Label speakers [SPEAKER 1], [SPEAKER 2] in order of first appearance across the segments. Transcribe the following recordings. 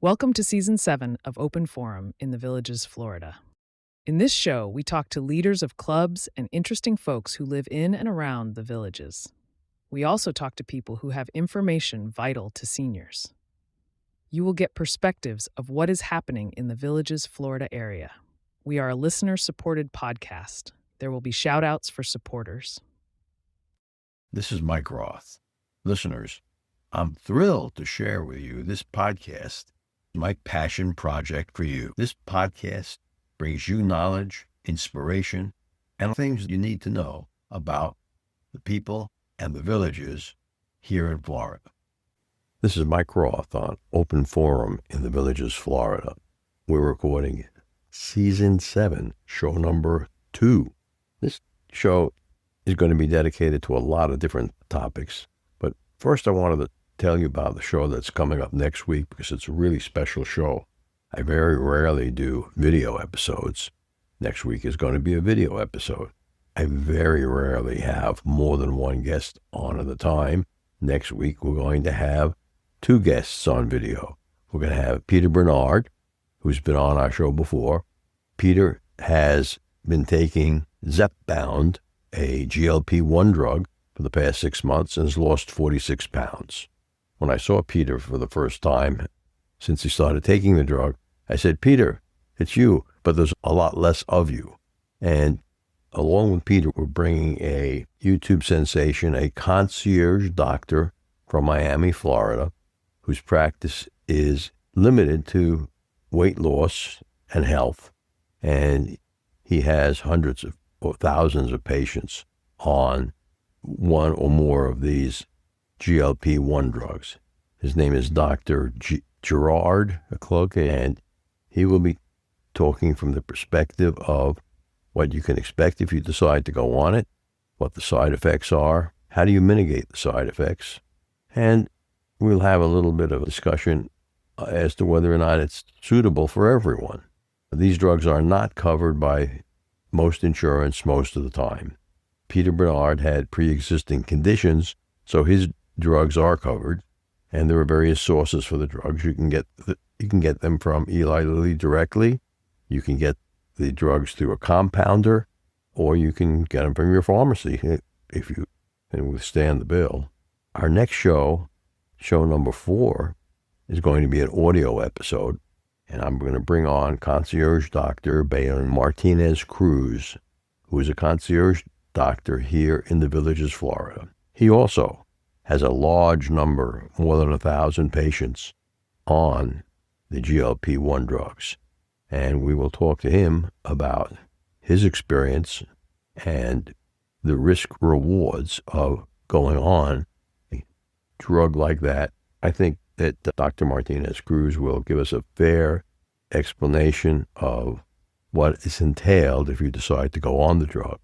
[SPEAKER 1] Welcome to Season 7 of Open Forum in the Villages, Florida. In this show, we talk to leaders of clubs and interesting folks who live in and around the villages. We also talk to people who have information vital to seniors. You will get perspectives of what is happening in the Villages, Florida area. We are a listener-supported podcast. There will be shout-outs for supporters.
[SPEAKER 2] This is Mike Roth. Listeners, I'm thrilled to share with you this podcast, my passion project for you. This podcast brings you knowledge, inspiration, and things you need to know about the people and the villages here in Florida. This is Mike Roth on Open Forum in the Villages, Florida. We're recording Season 7, show number 2. This show is going to be dedicated to a lot of different topics, but first I wanted to tell you about the show that's coming up next week because it's a really special show. I very rarely do video episodes. Next week is going to be a video episode. I very rarely have more than one guest on at a time. Next week we're going to have 2 guests on video. We're going to have Peter Bernard, who's been on our show before. Peter has been taking Zepbound, a GLP-1 drug, for the past 6 months and has lost 46 pounds. When I saw Peter for the first time since he started taking the drug, I said, "Peter, it's you, but there's a lot less of you." And along with Peter, we're bringing a YouTube sensation, a concierge doctor from Miami, Florida, whose practice is limited to weight loss and health. And he has hundreds of or thousands of patients on one or more of these GLP-1 drugs. His name is Dr. Gerard Cloak, and he will be talking from the perspective of what you can expect if you decide to go on it, what the side effects are, how do you mitigate the side effects, and we'll have a little bit of a discussion as to whether or not it's suitable for everyone. These drugs are not covered by most insurance most of the time. Peter Bernard had pre-existing conditions, so his drugs are covered, and there are various sources for the drugs. You can get them from Eli Lilly directly. You can get the drugs through a compounder, or you can get them from your pharmacy if you can withstand the bill. Our next show number 4, is going to be an audio episode, and I'm going to bring on concierge doctor Bayon Martinez Cruz, who is a concierge doctor here in the Villages, Florida. He also has a large number, more than 1,000 patients on the GLP-1 drugs. And we will talk to him about his experience and the risk rewards of going on a drug like that. I think that Dr. Martinez Cruz will give us a fair explanation of what is entailed if you decide to go on the drug.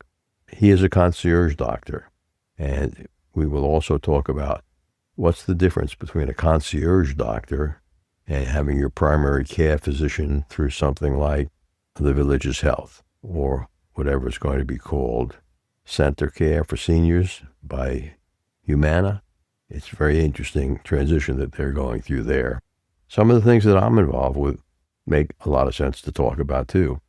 [SPEAKER 2] He is a concierge doctor, and we will also talk about what's the difference between a concierge doctor and having your primary care physician through something like the Village's Health, or whatever it's going to be called, Center Care for Seniors by Humana. It's a very interesting transition that they're going through there. Some of the things that I'm involved with make a lot of sense to talk about too.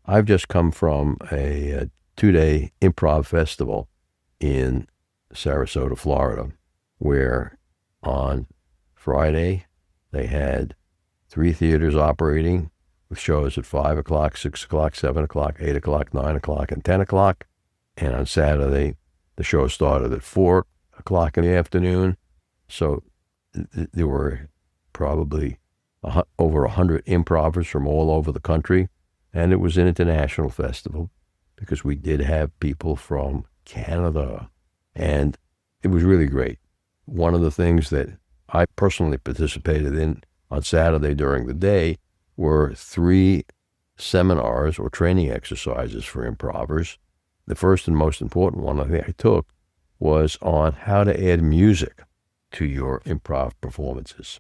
[SPEAKER 2] I've just come from a 2-day improv festival in Sarasota, Florida, where on Friday they had 3 theaters operating with shows at 5 o'clock, 6 o'clock, 7 o'clock, 8 o'clock, 9 o'clock, and 10 o'clock. And on Saturday, the show started at 4 o'clock in the afternoon. So there were probably over 100 improvers from all over the country. And it was an international festival because we did have people from Canada. And it was really great. One of the things that I personally participated in on Saturday during the day were 3 seminars or training exercises for improvers. The first and most important one I think I took was on how to add music to your improv performances.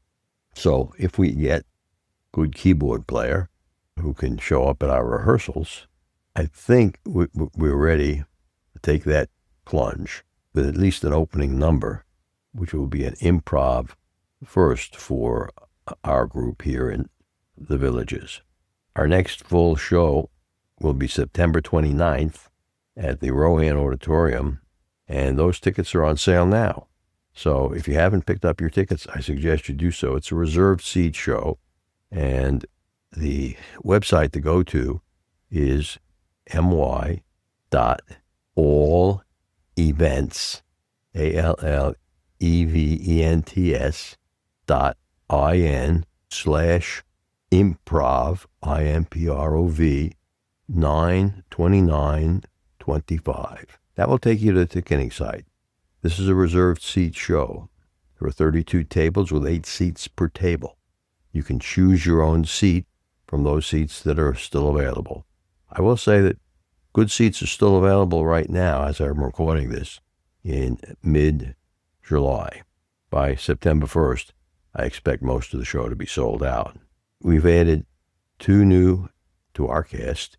[SPEAKER 2] So if we get a good keyboard player who can show up at our rehearsals, I think we're ready to take that plunge with at least an opening number, which will be an improv first for our group here in the Villages. Our next full show will be September 29th at the Rohan Auditorium, and those tickets are on sale now. So if you haven't picked up your tickets, I suggest you do so. It's a reserved seat show, and the website to go to is my.allevents, ALLEVENTS.IN/improv, IMPROV 9/29/25. That will take you to the ticketing site. This is a reserved seat show. There are 32 tables with 8 seats per table. You can choose your own seat from those seats that are still available. I will say that good seats are still available right now as I'm recording this in mid-July. By September 1st, I expect most of the show to be sold out. We've added 2 new to our cast,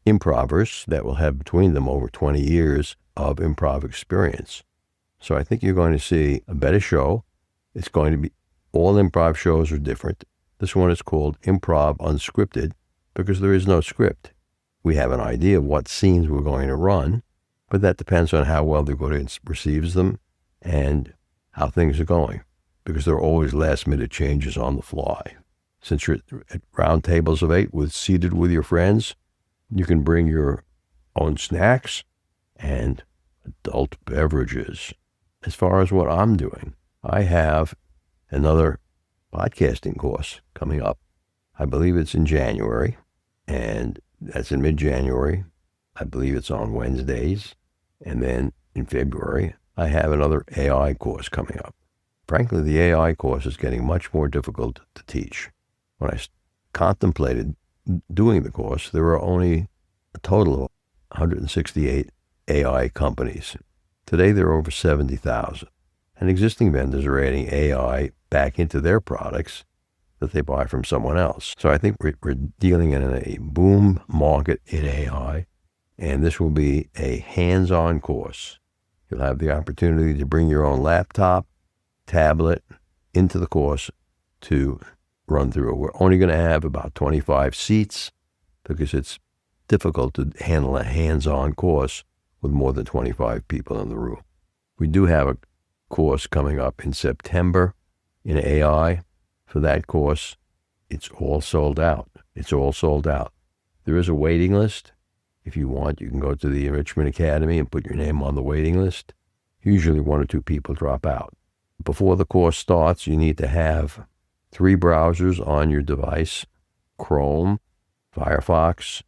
[SPEAKER 2] improvers that will have between them over 20 years of improv experience. So I think you're going to see a better show. It's going to be, all improv shows are different. This one is called Improv Unscripted because there is no script. We have an idea of what scenes we're going to run, but that depends on how well the audience receives them and how things are going, because there are always last-minute changes on the fly. Since you're at round tables of 8 seated with your friends, you can bring your own snacks and adult beverages. As far as what I'm doing, I have another podcasting course coming up. I believe it's in January, and that's in mid-January. I believe it's on Wednesdays. And then in February, I have another AI course coming up. Frankly, the AI course is getting much more difficult to teach. When I contemplated doing the course, there were only a total of 168 AI companies. Today, there are over 70,000. And existing vendors are adding AI back into their products that they buy from someone else. So I think we're dealing in a boom market in AI, and this will be a hands-on course. You'll have the opportunity to bring your own laptop, tablet into the course to run through. We're only going to have about 25 seats because it's difficult to handle a hands-on course with more than 25 people in the room. We do have a course coming up in September in AI. For that course, it's all sold out. It's all sold out. There is a waiting list. If you want, you can go to the Enrichment Academy and put your name on the waiting list. Usually 1 or 2 people drop out. Before the course starts, you need to have 3 browsers on your device: Chrome, Firefox,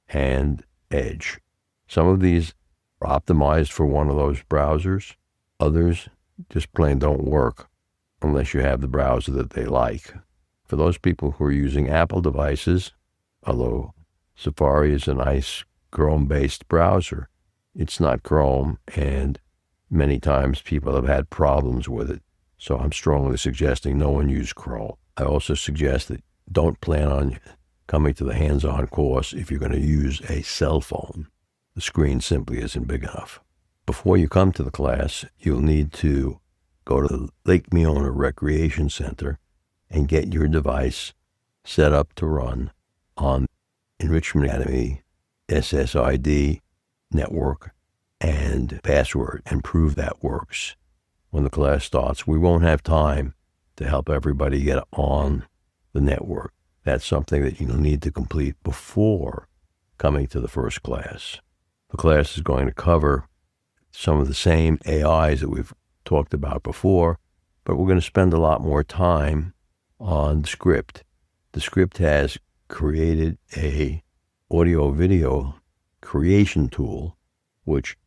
[SPEAKER 2] and Edge. Some of these are optimized for one of those browsers. Others just plain don't work unless you have the browser that they like. For those people who are using Apple devices, although Safari is a nice Chrome-based browser, it's not Chrome, and many times people have had problems with it. So I'm strongly suggesting no one use Chrome. I also suggest that don't plan on coming to the hands-on course if you're going to use a cell phone. The screen simply isn't big enough. Before you come to the class, you'll need to go to the Lake Meona Recreation Center and get your device set up to run on Enrichment Academy SSID network and password and prove that works. When the class starts, we won't have time to help everybody get on the network. That's something that you'll need to complete before coming to the first class. The class is going to cover some of the same AIs that we've talked about before, but we're going to spend a lot more time on the script. The script has created a audio-video creation tool which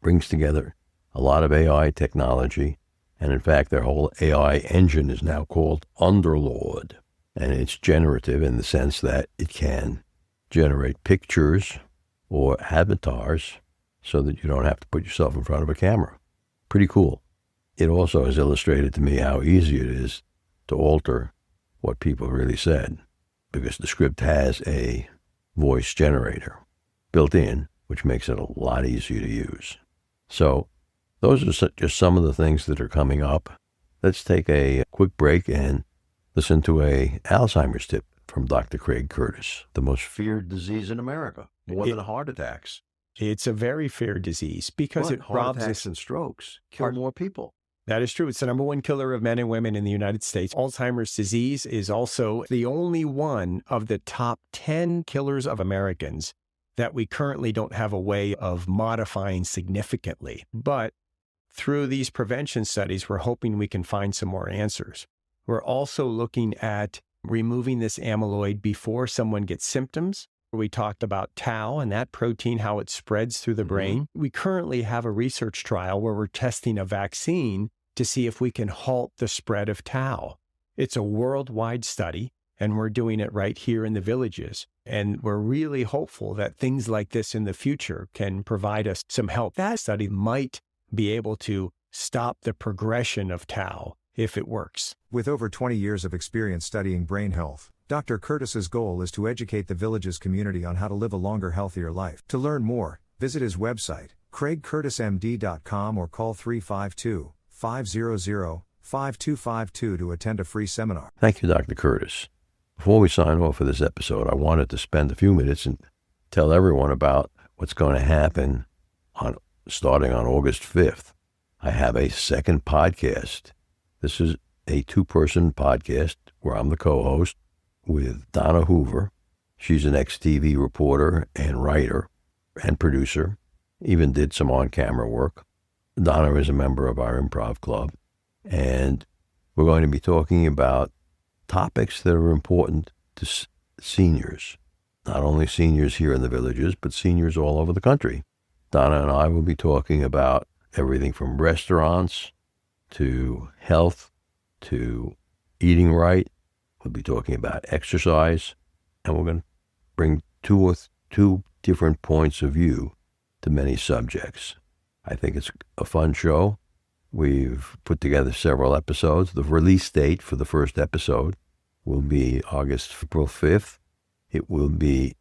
[SPEAKER 2] brings together a lot of AI technology, and in fact their whole AI engine is now called Underlord, and it's generative in the sense that it can generate pictures or avatars so that you don't have to put yourself in front of a camera. Pretty cool. It also has illustrated to me how easy it is to alter what people really said, because the script has a voice generator built in, which makes it a lot easier to use. So those are just some of the things that are coming up let's take a quick break and listen to a Alzheimer's tip from Dr. Craig Curtis, the most feared disease in America, more than heart attacks.
[SPEAKER 3] It's a very feared disease because it
[SPEAKER 2] heart
[SPEAKER 3] robs
[SPEAKER 2] attacks
[SPEAKER 3] us.
[SPEAKER 2] and strokes kill more people.
[SPEAKER 3] That is true. It's the number one killer of men and women in the United States. Alzheimer's disease is also the only one of the top 10 killers of Americans that we currently don't have a way of modifying significantly. But through these prevention studies, we're hoping we can find some more answers. We're also looking at removing this amyloid before someone gets symptoms. We talked about tau and that protein, how it spreads through the brain. We currently have a research trial where we're testing a vaccine to see if we can halt the spread of tau. It's a worldwide study, and we're doing it right here in the villages. And we're really hopeful that things like this in the future can provide us some help. That study might be able to stop the progression of tau if it works.
[SPEAKER 4] With over 20 years of experience studying brain health, Dr. Curtis's goal is to educate the village's community on how to live a longer, healthier life. To learn more, visit his website, craigcurtismd.com, or call 352-500-5252 to attend a free seminar.
[SPEAKER 2] Thank you, Dr. Curtis. Before we sign off for this episode, I wanted to spend a few minutes and tell everyone about what's going to happen starting on August 5th. I have a second podcast. This is a two-person podcast where I'm the co-host with Donna Hoover. She's an ex-TV reporter and writer and producer, even did some on-camera work. Donna is a member of our Improv Club, and we're going to be talking about topics that are important to seniors, not only seniors here in the villages, but seniors all over the country. Donna and I will be talking about everything from restaurants to health to eating right. We'll be talking about exercise, and we're going to bring two different points of view to many subjects. I think it's a fun show. We've put together several episodes. The release date for the first episode will be April 5th. It will be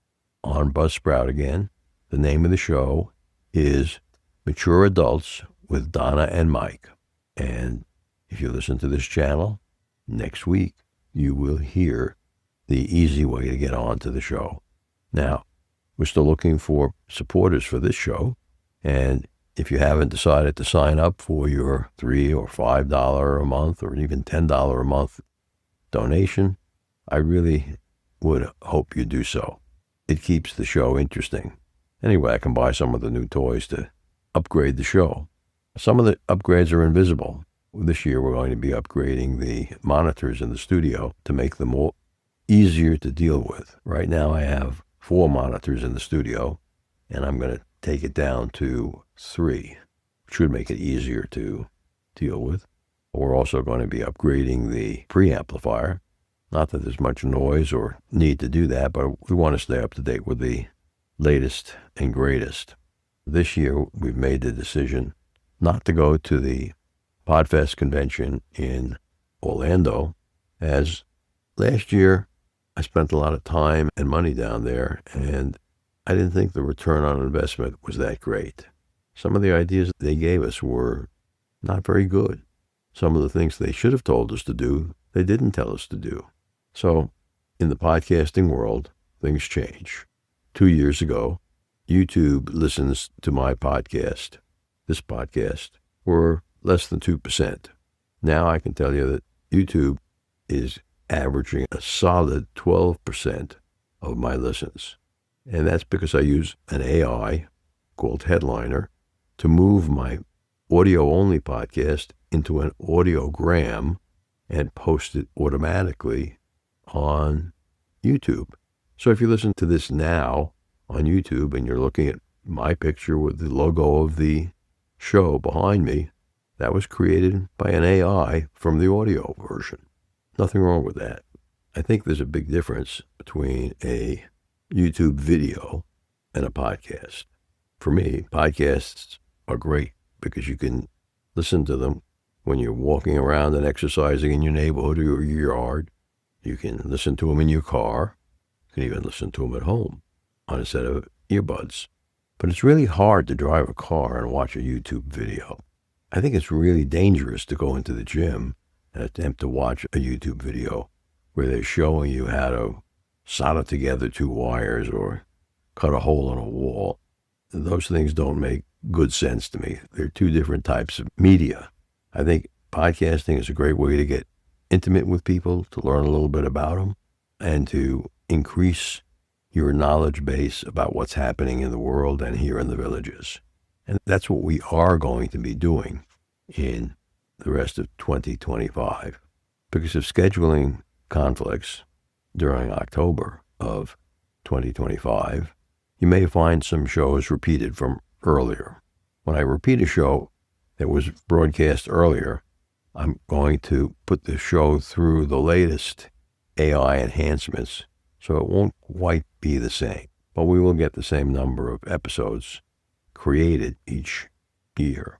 [SPEAKER 2] on Buzzsprout again. The name of the show is Mature Adults with Donna and Mike. And if you listen to this channel, next week you will hear the easy way to get on to the show. Now, we're still looking for supporters for this show, and if you haven't decided to sign up for your $3 or $5 a month or even $10 a month donation, I really would hope you do so. It keeps the show interesting. Anyway, I can buy some of the new toys to upgrade the show. Some of the upgrades are invisible. This year we're going to be upgrading the monitors in the studio to make them more easier to deal with. Right now I have 4 monitors in the studio, and I'm going to take it down to 3, which should make it easier to deal with. We're also going to be upgrading the preamplifier. Not that there's much noise or need to do that, but we want to stay up to date with the latest and greatest. This year we've made the decision not to go to the Podfest convention in Orlando, as last year I spent a lot of time and money down there, and I didn't think the return on investment was that great. Some of the ideas they gave us were not very good. Some of the things they should have told us to do, they didn't tell us to do. So, in the podcasting world, things change. 2 years ago, YouTube listens to my podcast, this podcast, were less than 2%. Now I can tell you that YouTube is averaging a solid 12% of my listens. And that's because I use an AI called Headliner to move my audio-only podcast into an audiogram and post it automatically on YouTube. So if you listen to this now on YouTube and you're looking at my picture with the logo of the show behind me, that was created by an AI from the audio version. Nothing wrong with that. I think there's a big difference between a YouTube video and a podcast. For me, podcasts are great because you can listen to them when you're walking around and exercising in your neighborhood or your yard. You can listen to them in your car. You can even listen to them at home on a set of earbuds. But it's really hard to drive a car and watch a YouTube video. I think it's really dangerous to go into the gym an attempt to watch a YouTube video where they're showing you how to solder together two wires or cut a hole in a wall. Those things don't make good sense to me. They're two different types of media. I think podcasting is a great way to get intimate with people, to learn a little bit about them, and to increase your knowledge base about what's happening in the world and here in the villages. And that's what we are going to be doing in the rest of 2025. Because of scheduling conflicts during October of 2025, you may find some shows repeated from earlier. When I repeat a show that was broadcast earlier, I'm going to put the show through the latest AI enhancements, so it won't quite be the same. But we will get the same number of episodes created each year.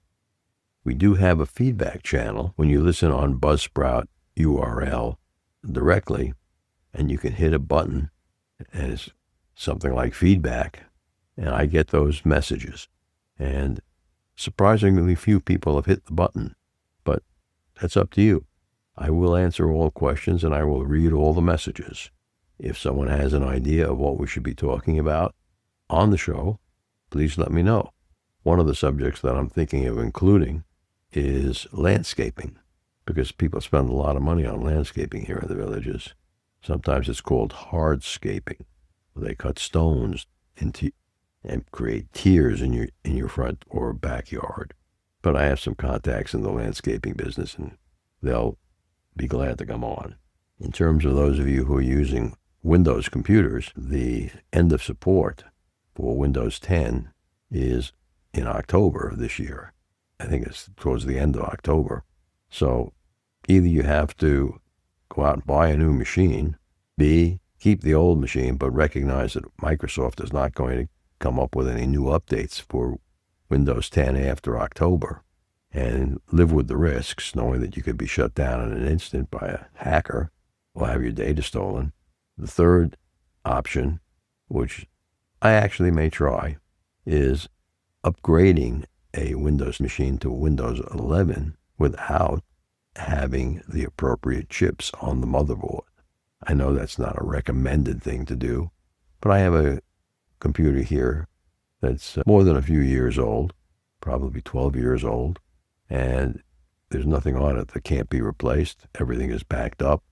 [SPEAKER 2] We do have a feedback channel when you listen on Buzzsprout URL directly, and you can hit a button, and it's something like feedback, and I get those messages. And surprisingly few people have hit the button, but that's up to you. I will answer all questions and I will read all the messages. If someone has an idea of what we should be talking about on the show, please let me know. One of the subjects that I'm thinking of including is landscaping, because people spend a lot of money on landscaping here in the villages. Sometimes it's called hardscaping. They cut stones into and create tiers in your front or backyard. But I have some contacts in the landscaping business, and they'll be glad to come on. In terms of those of you who are using Windows computers, the end of support for Windows 10 is in October of this year. I think it's towards the end of October. So either you have to go out and buy a new machine, B, keep the old machine, but recognize that Microsoft is not going to come up with any new updates for Windows 10 after October, and live with the risks, knowing that you could be shut down in an instant by a hacker or have your data stolen. The third option, which I actually may try, is upgrading a Windows machine to Windows 11 without having the appropriate chips on the motherboard. I know that's not a recommended thing to do, but I have a computer here that's more than a few years old, probably 12 years old, and there's nothing on it that can't be replaced. Everything is backed up,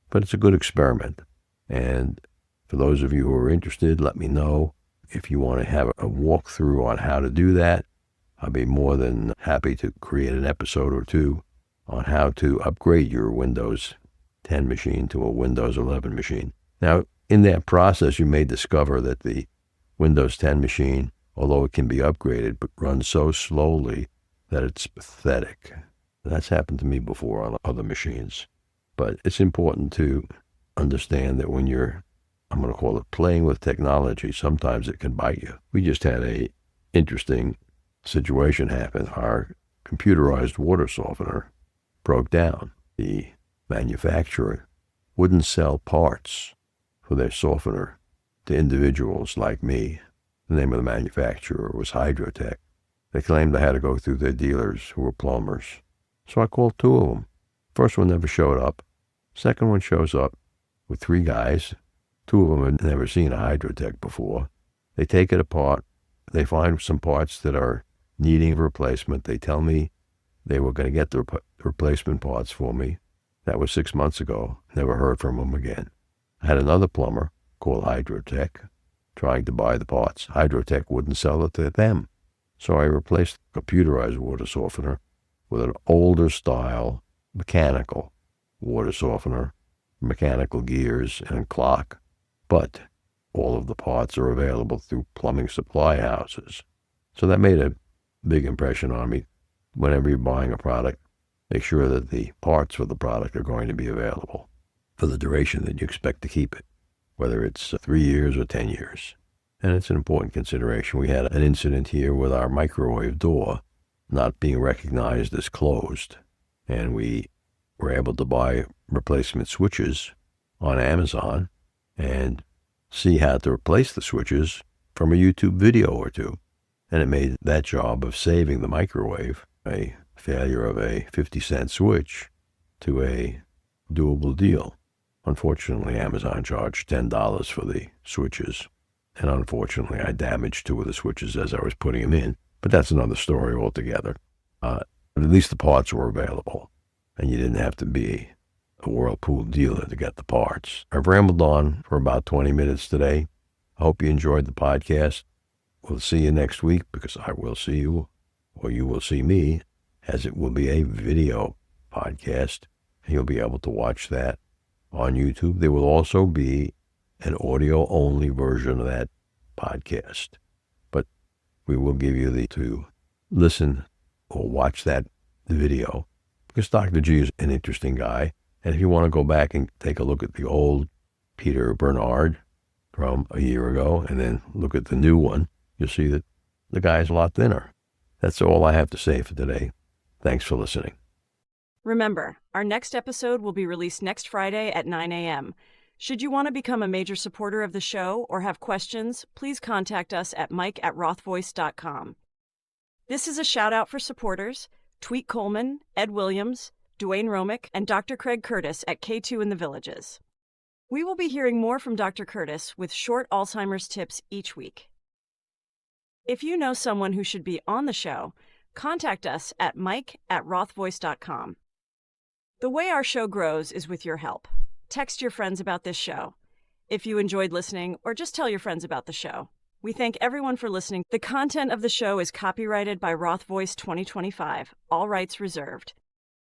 [SPEAKER 2] but it's a good experiment. And for those of you who are interested, let me know if you want to have a walkthrough on how to do that. I'll be more than happy to create an episode or two on how to upgrade your Windows 10 machine to a Windows 11 machine. Now, in that process, you may discover that the Windows 10 machine, although it can be upgraded, but runs so slowly that it's pathetic. That's happened to me before on other machines. But it's important to understand that when you're, I'm going to call it playing with technology, sometimes it can bite you. We just had a interesting situation happen. Our computerized water softener broke down. The manufacturer wouldn't sell parts for their softener to individuals like me. The name of the manufacturer was Hydrotech. They claimed I had to go through their dealers who were plumbers. So I called two of them. First one never showed up. Second one shows up with three guys. Two of them had never seen a Hydrotech before. They take it apart. They find some parts that are needing replacement. They tell me they were going to get the replacement parts for me. That was 6 months ago. Never heard from them again. I had another plumber called Hydrotech trying to buy the parts. Hydrotech wouldn't sell it to them. So I replaced the computerized water softener with an older style mechanical water softener, mechanical gears and clock. But all of the parts are available through plumbing supply houses. So that made a big impression on me. Whenever you're buying a product, make sure that the parts for the product are going to be available for the duration that you expect to keep it, whether it's 3 years or 10 years. And it's an important consideration. We had an incident here with our microwave door not being recognized as closed, and we were able to buy replacement switches on Amazon and see how to replace the switches from a YouTube video or two. And it made that job of saving the microwave, a failure of a 50-cent switch, to a doable deal. Unfortunately, Amazon charged $10 for the switches, and unfortunately, I damaged 2 of the switches as I was putting them in, but that's another story altogether. But at least the parts were available, and you didn't have to be a Whirlpool dealer to get the parts. I've rambled on for about 20 minutes today. I hope you enjoyed the podcast. We'll see you next week, because I will see you, or you will see me, as it will be a video podcast, and you'll be able to watch that on YouTube. There will also be an audio-only version of that podcast, but we will give you to listen or watch that video, because Dr. G is an interesting guy. And if you want to go back and take a look at the old Peter Bernard from a year ago and then look at the new one, you'll see that the guy's a lot thinner. That's all I have to say for today. Thanks for listening.
[SPEAKER 5] Remember, our next episode will be released next Friday at 9 a.m. Should you want to become a major supporter of the show or have questions, please contact us at mike@rothvoice.com. This is a shout-out for supporters, Tweet Coleman, Ed Williams, Dwayne Romick, and Dr. Craig Curtis at K2 in the Villages. We will be hearing more from Dr. Curtis with short Alzheimer's tips each week. If you know someone who should be on the show, contact us at mike@rothvoice.com. The way our show grows is with your help. Text your friends about this show. If you enjoyed listening, or just tell your friends about the show. We thank everyone for listening. The content of the show is copyrighted by Roth Voice 2025, all rights reserved.